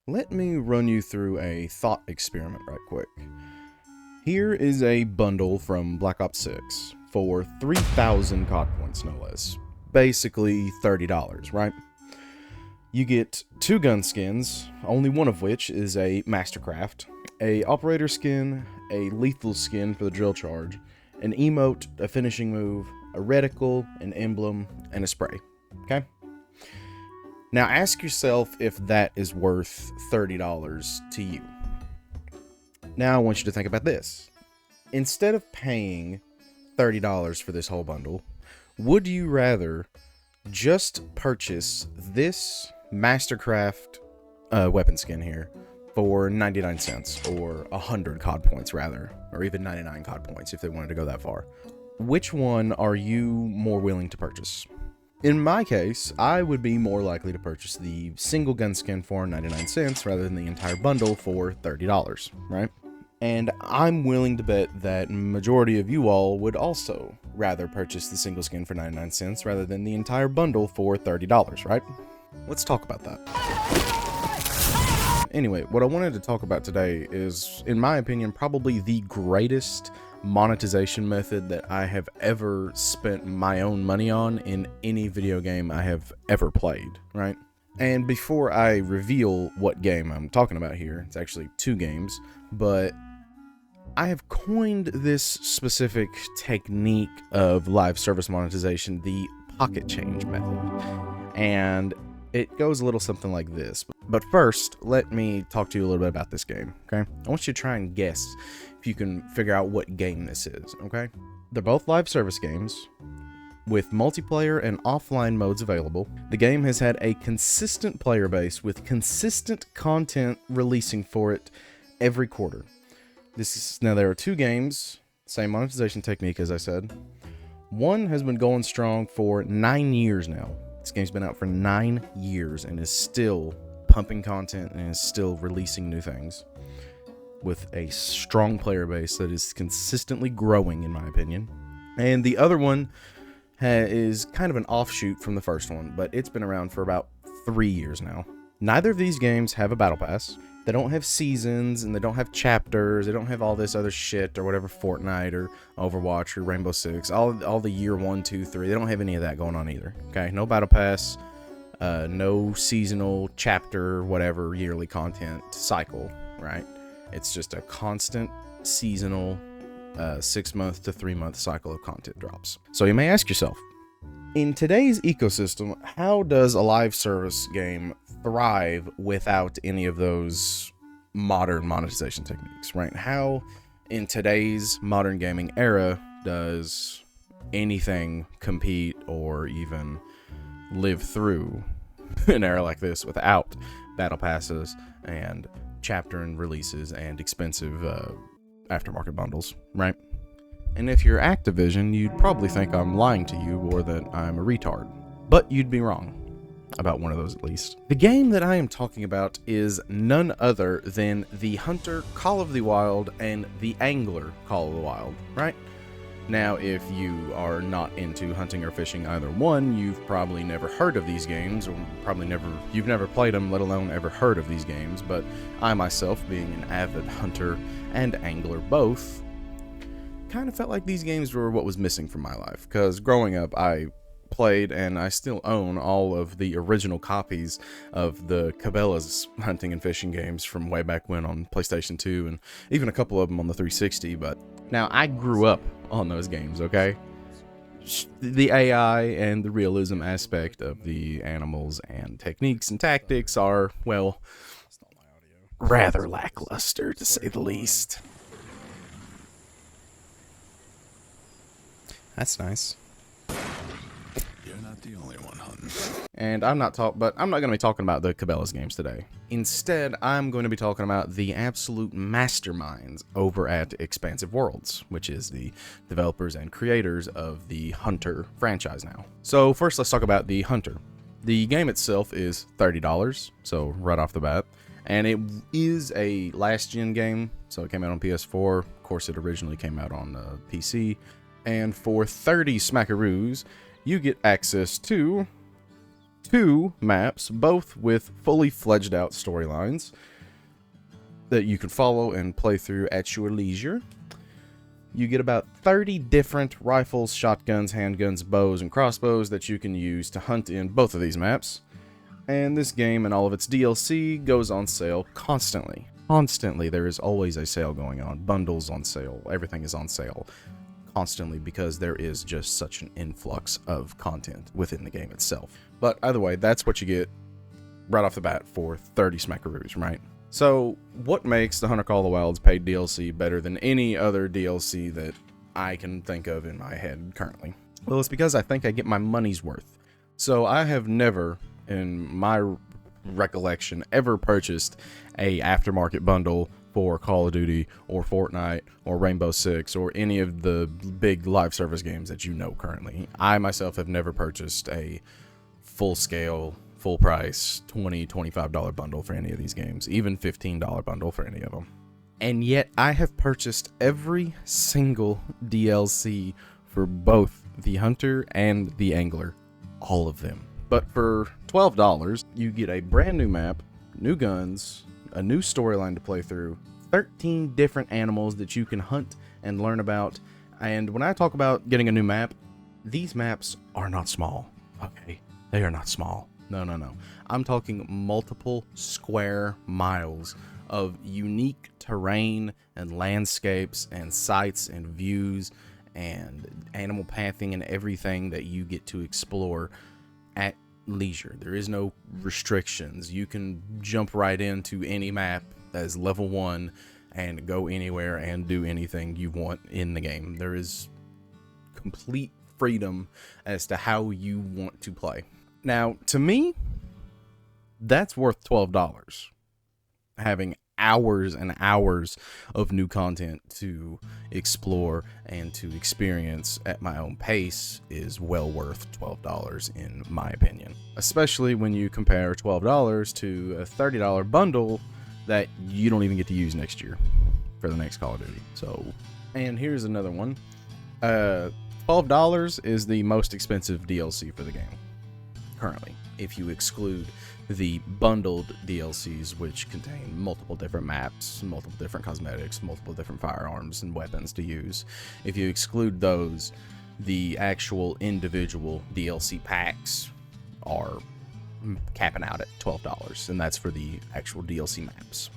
Let me run you through a thought experiment right quick. Here is a bundle from Black Ops 6 for 3,000 COD points, no less. Basically $30, right? You get 2 gun skins, only one of which is a Mastercraft, a operator skin, a lethal skin for the drill charge, an emote, a finishing move, a reticle, an emblem, and a spray. Okay? Now ask yourself if that is worth $30 to you. Now I want you to think about this. Instead of paying $30 for this whole bundle, would you rather just purchase this Mastercraft weapon skin here for 99 cents or 100 COD points rather, or even 99 COD points if they wanted to go that far? Which one are you more willing to purchase? In my case, I would be more likely to purchase the single gun skin for 99 cents rather than the entire bundle for $30, right? And I'm willing to bet that majority of you all would also rather purchase the single skin for 99 cents rather than the entire bundle for $30, right? Let's talk about that. Anyway, what I wanted to talk about today is, in my opinion, probably the greatest monetization method that I have ever spent my own money on in any video game I have ever played, right? And before I reveal what game I'm talking about here, it's actually 2 games, but I have coined this specific technique of live service monetization the pocket change method. And it goes a little something like this. But first, let me talk to you a little bit about this game, okay? I want you to try and guess if you can figure out what game this is, okay? They're both live service games with multiplayer and offline modes available. The game has had a consistent player base with consistent content releasing for it every quarter. Now there are 2 games, same monetization technique as I said. One has been going strong for 9 years now. This game's been out for 9 years and is still pumping content and is still releasing new things with a strong player base that is consistently growing, in my opinion. And the other one is kind of an offshoot from the first one, but it's been around for about 3 years now. Neither of these games have a battle pass. They don't have seasons, and they don't have chapters. They don't have all this other shit or whatever, Fortnite or Overwatch or Rainbow Six, all the year 1, 2, 3. They don't have any of that going on either. Okay, no battle pass, no seasonal chapter, whatever yearly content cycle. Right? It's just a constant seasonal 6-month to 3-month cycle of content drops. So you may ask yourself, in today's ecosystem, how does a live service game thrive without any of those modern monetization techniques, right? How in today's modern gaming era does anything compete or even live through an era like this without battle passes and chapter and releases and expensive aftermarket bundles, right? And if you're Activision, you'd probably think I'm lying to you or that I'm a retard. But you'd be wrong. About one of those at least. The game that I am talking about is none other than the Hunter Call of the Wild and the Angler Call of the Wild, right? Now, if you are not into hunting or fishing either one, you've probably never heard of these games, or you've never played them, let alone ever heard of these games. But I myself, being an avid hunter and angler both, kind of felt like these games were what was missing from my life, because growing up I played and I still own all of the original copies of the Cabela's hunting and fishing games from way back when on PlayStation 2 and even a couple of them on the 360. But now I grew up on those games, okay? The AI and the realism aspect of the animals and techniques and tactics are, well, rather lackluster to say the least. That's nice. You're not the only one hunting. And I'm not going to be talking about the Cabela's games today. Instead, I'm going to be talking about the absolute masterminds over at Expansive Worlds, which is the developers and creators of the Hunter franchise now. So first, let's talk about the Hunter. The game itself is $30, so right off the bat. And it is a last-gen game, so it came out on PS4. Of course, it originally came out on PC. And for 30 smackaroos, you get access to 2 maps, both with fully fledged out storylines that you can follow and play through at your leisure. You get about 30 different rifles, shotguns, handguns, bows, and crossbows that you can use to hunt in both of these maps. And this game and all of its DLC goes on sale constantly. Constantly, there is always a sale going on. Bundles on sale. Everything is on sale constantly because there is just such an influx of content within the game itself. But either way, that's what you get right off the bat for 30 smackaroos, right? So, what makes the Hunter Call of the Wild's paid DLC better than any other DLC that I can think of in my head currently? Well, it's because I think I get my money's worth. So, I have never, in my recollection, ever purchased a aftermarket bundle for Call of Duty or Fortnite or Rainbow Six or any of the big live service games that you know currently. I myself have never purchased a full-scale, full-price $20, $25 bundle for any of these games, even $15 bundle for any of them. And yet I have purchased every single DLC for both the Hunter and the Angler, all of them. But for $12, you get a brand new map, new guns, a new storyline to play through, 13 different animals that you can hunt and learn about. And when I talk about getting a new map, these maps are not small, okay? They are not small. No. I'm talking multiple square miles of unique terrain and landscapes and sights and views and animal pathing and everything that you get to explore at leisure. There is no restrictions. You can jump right into any map as level 1 and go anywhere and do anything you want in the game. There is complete freedom as to how you want to play. Now, to me, that's worth $12. Having hours and hours of new content to explore and to experience at my own pace is well worth $12 in my opinion. Especially when you compare $12 to a $30 bundle that you don't even get to use next year for the next Call of Duty. So, and here's another one. $12 is the most expensive DLC for the game currently, if you exclude the bundled DLCs, which contain multiple different maps, multiple different cosmetics, multiple different firearms and weapons to use. If you exclude those, the actual individual DLC packs are capping out at $12, and that's for the actual DLC maps.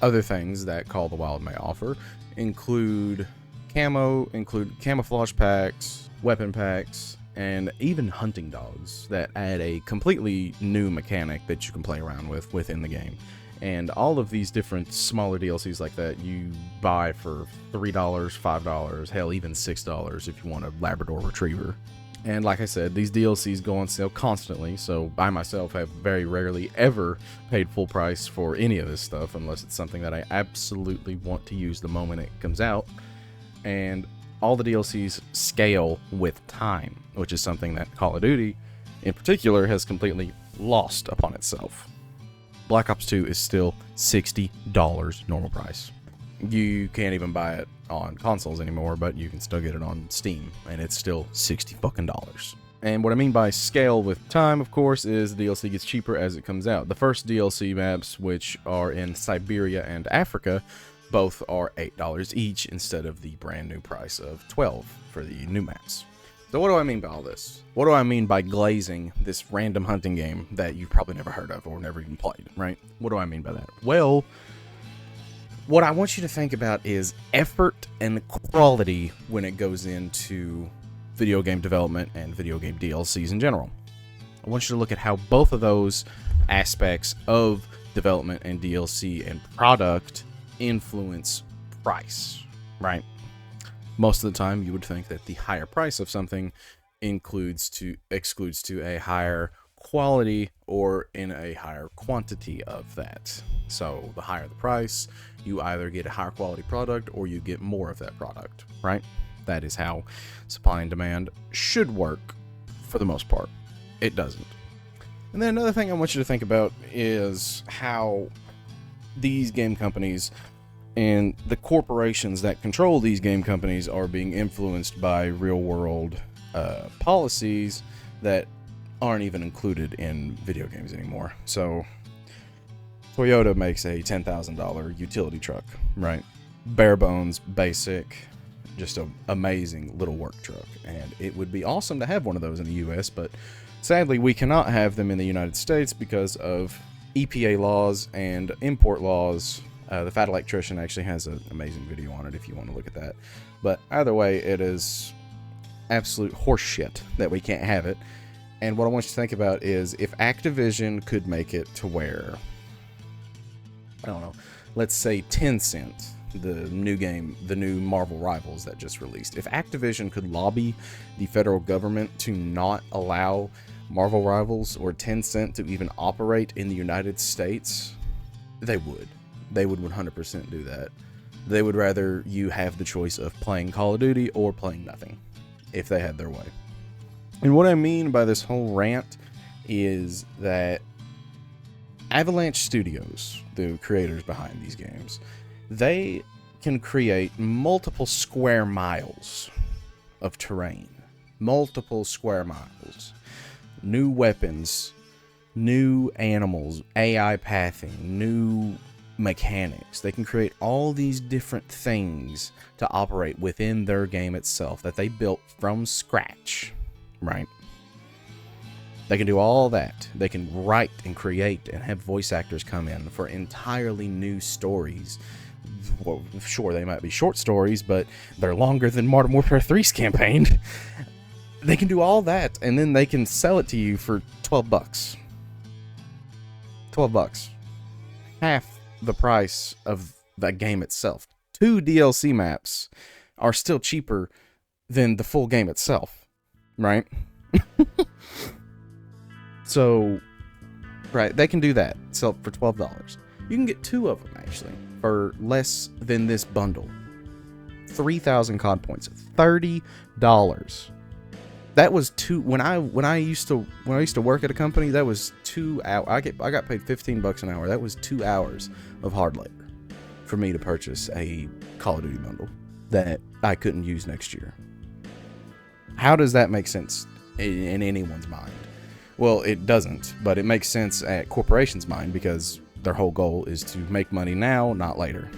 Other things that Call of the Wild may offer include camouflage packs, weapon packs, and even hunting dogs that add a completely new mechanic that you can play around with within the game. And all of these different smaller DLCs like that you buy for $3, $5, hell, even $6 if you want a Labrador Retriever. And like I said, these DLCs go on sale constantly, so I myself have very rarely ever paid full price for any of this stuff unless it's something that I absolutely want to use the moment it comes out. And all the DLCs scale with time, which is something that Call of Duty, in particular, has completely lost upon itself. Black Ops 2 is still $60 normal price. You can't even buy it on consoles anymore, but you can still get it on Steam, and it's still $60 fucking dollars. And what I mean by scale with time, of course, is the DLC gets cheaper as it comes out. The first DLC maps, which are in Siberia and Africa, both are $8 each instead of the brand new price of $12 for the new maps. So what do I mean by all this? What do I mean by glazing this random hunting game that you've probably never heard of or never even played, right? What do I mean by that? Well, what I want you to think about is effort and quality when it goes into video game development and video game DLCs in general. I want you to look at how both of those aspects of development and DLC and product influence price, right? Most of the time you would think that the higher price of something excludes to a higher quality or in a higher quantity of that. So the higher the price, you either get a higher quality product or you get more of that product, right? That is how supply and demand should work for the most part. It doesn't. And then another thing I want you to think about is how these game companies and the corporations that control these game companies are being influenced by real world policies that aren't even included in video games anymore. So Toyota makes a $10,000 utility truck, right? Bare bones, basic, just an amazing little work truck. And it would be awesome to have one of those in the US, but sadly we cannot have them in the United States because of EPA laws and import laws. The Fat Electrician actually has an amazing video on it if you want to look at that. But either way, it is absolute horseshit that we can't have it. And what I want you to think about is if Activision could make it to where, I don't know, let's say Tencent, the new game, the new Marvel Rivals that just released, if Activision could lobby the federal government to not allow Marvel Rivals or Tencent to even operate in the United States, they would. They would 100% do that. They would rather you have the choice of playing Call of Duty or playing nothing, if they had their way. And what I mean by this whole rant is that Avalanche Studios, the creators behind these games, they can create multiple square miles of terrain. Multiple square miles. New weapons, new animals, AI pathing, new mechanics. They can create all these different things to operate within their game itself that they built from scratch, right? They can do all that. They can write and create and have voice actors come in for entirely new stories. Well, sure, they might be short stories, but they're longer than Modern Warfare 3's campaign. They can do all that, and then they can sell it to you for $12. $12. Half the price of that game itself. 2 DLC maps are still cheaper than the full game itself, right? So, right, they can do that. Sell it for $12. You can get 2 of them, actually, for less than this bundle. 3,000 COD points. $30. That was when I used to work at a company, that was 2 hours. I got paid $15 an hour. That was 2 hours of hard labor for me to purchase a Call of Duty bundle that I couldn't use next year. How does that make sense in anyone's mind? Well, it doesn't, but it makes sense at corporations' mind because their whole goal is to make money now, not later.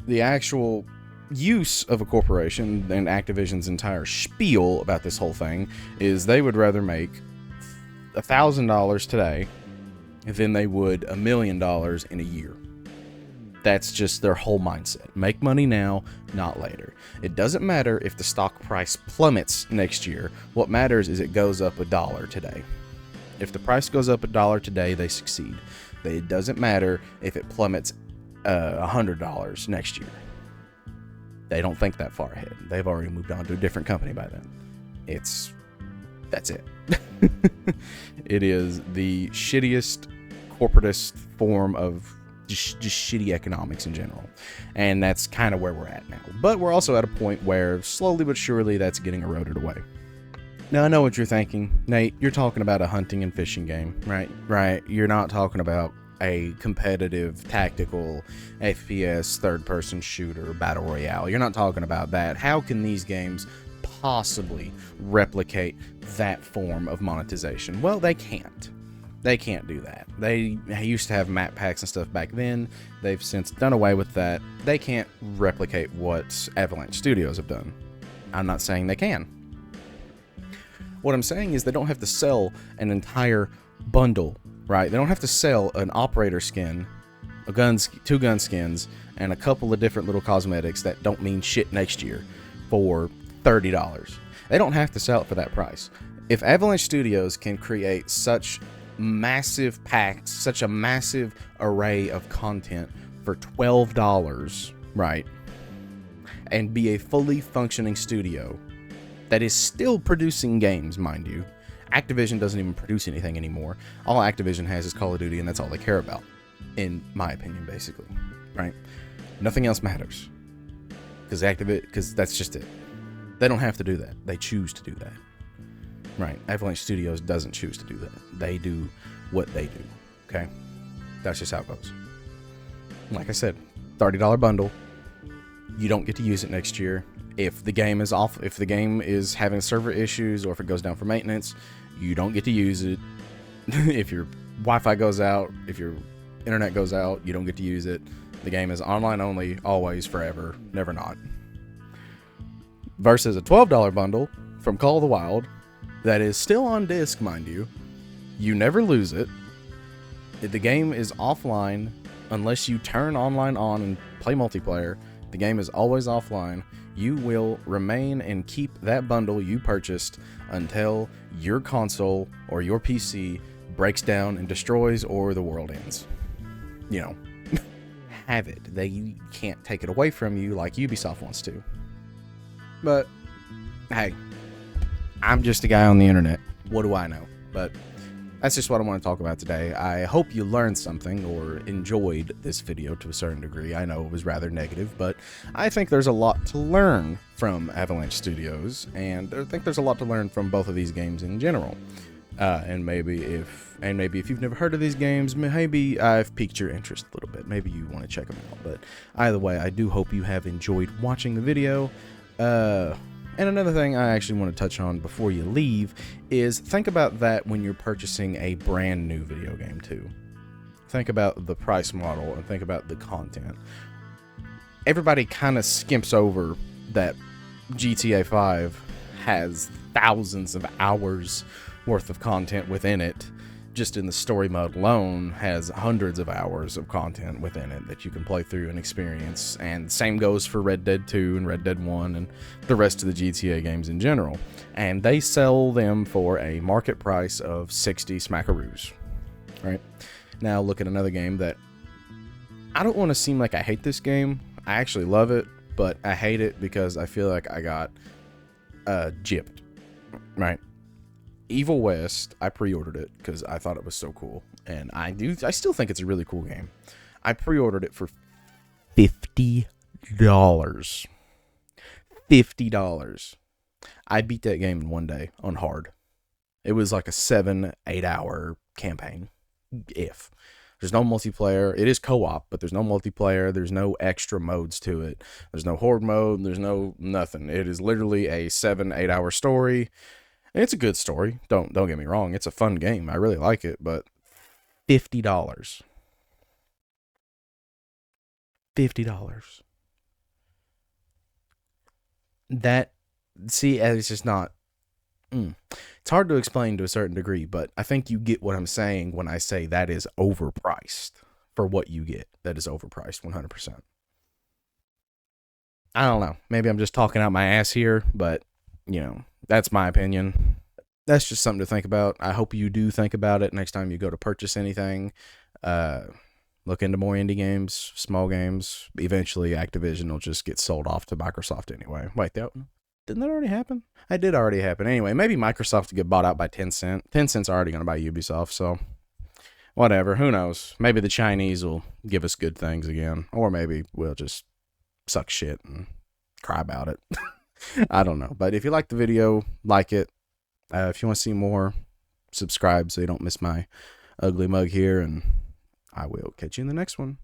The actual use of a corporation and Activision's entire spiel about this whole thing is they would rather make $1,000 today than they would $1 million in a year. That's just their whole mindset. Make money now, not later. It doesn't matter if the stock price plummets next year. What matters is it goes up $1 today. If the price goes up $1 today, they succeed. It doesn't matter if it plummets $100 next year. They don't think that far ahead. They've already moved on to a different company by then. That's it. It is the shittiest, corporatist form of just shitty economics in general. And that's kind of where we're at now. But we're also at a point where slowly but surely that's getting eroded away. Now, I know what you're thinking. Nate, you're talking about a hunting and fishing game, right? Right. You're not talking about a competitive, tactical, FPS, third-person shooter, battle royale. You're not talking about that. How can these games possibly replicate that form of monetization? Well, they can't. They can't do that. They used to have map packs and stuff back then. They've since done away with that. They can't replicate what Avalanche Studios have done. I'm not saying they can. What I'm saying is they don't have to sell an entire bundle, right? They don't have to sell an operator skin, two gun skins, and a couple of different little cosmetics that don't mean shit next year for $30. They don't have to sell it for that price. If Avalanche Studios can create such massive packs, such a massive array of content for $12, right, and be a fully functioning studio that is still producing games, mind you. Activision doesn't even produce anything anymore. All Activision has is Call of Duty, and that's all they care about, in my opinion, basically, right? Nothing else matters, because that's just it. They don't have to do that. They choose to do that, right? Avalanche Studios doesn't choose to do that. They do what they do, okay? That's just how it goes. Like I said, $30 bundle. You don't get to use it next year. If the game is off, if the game is having server issues, or if it goes down for maintenance, you don't get to use it. If your Wi-Fi goes out, if your internet goes out, you don't get to use it. The game is online only, always, forever, never not. Versus a $12 bundle from Call of the Wild that is still on disc, mind you. You never lose it. The game is offline unless you turn online on and play multiplayer. The game is always offline. You will remain and keep that bundle you purchased until your console or your PC breaks down and destroys, or the world ends. You know, have it. They can't take it away from you like Ubisoft wants to. But, hey, I'm just a guy on the internet. What do I know? But that's just what I want to talk about today. I hope you learned something or enjoyed this video to a certain degree. I know it was rather negative, but I think there's a lot to learn from Avalanche Studios, and I think there's a lot to learn from both of these games in general. And maybe if you've never heard of these games, maybe I've piqued your interest a little bit. Maybe you want to check them out. But either way, I do hope you have enjoyed watching the video. And another thing I actually want to touch on before you leave is think about that when you're purchasing a brand new video game too. Think about the price model and think about the content. Everybody kind of skimps over that GTA 5 has thousands of hours worth of content within it. Just in the story mode alone has hundreds of hours of content within it that you can play through and experience. And same goes for Red Dead 2 and Red Dead 1 and the rest of the GTA games in general. And they sell them for a market price of 60 smackaroos. Right? Now look at another game that I don't want to seem like I hate this game. I actually love it, but I hate it because I feel like I got gypped. Right? Evil West, I pre-ordered it because I thought it was so cool, and I still think it's a really cool game. I pre-ordered it for $50. $50. I beat that game in one day on hard. It was like a 7-8 hour campaign. If there's no multiplayer, it is co-op, but there's no multiplayer. There's no extra modes to it. There's no horde mode. There's no nothing. It is literally a 7-8 hour story. It's a good story. Don't get me wrong. It's a fun game. I really like it, but $50. $50. That, see, it's just not. It's hard to explain to a certain degree, but I think you get what I'm saying when I say that is overpriced for what you get. That is overpriced 100%. I don't know. Maybe I'm just talking out my ass here, but, you know, that's my opinion. That's just something to think about. I hope you do think about it next time you go to purchase anything. Look into more indie games, small games. Eventually, Activision will just get sold off to Microsoft anyway. Wait, didn't that already happen? It did already happen. Anyway, maybe Microsoft will get bought out by Tencent. Tencent's already going to buy Ubisoft, so whatever. Who knows? Maybe the Chinese will give us good things again. Or maybe we'll just suck shit and cry about it. I don't know. But if you like the video, like it. If you want to see more, subscribe so you don't miss my ugly mug here. And I will catch you in the next one.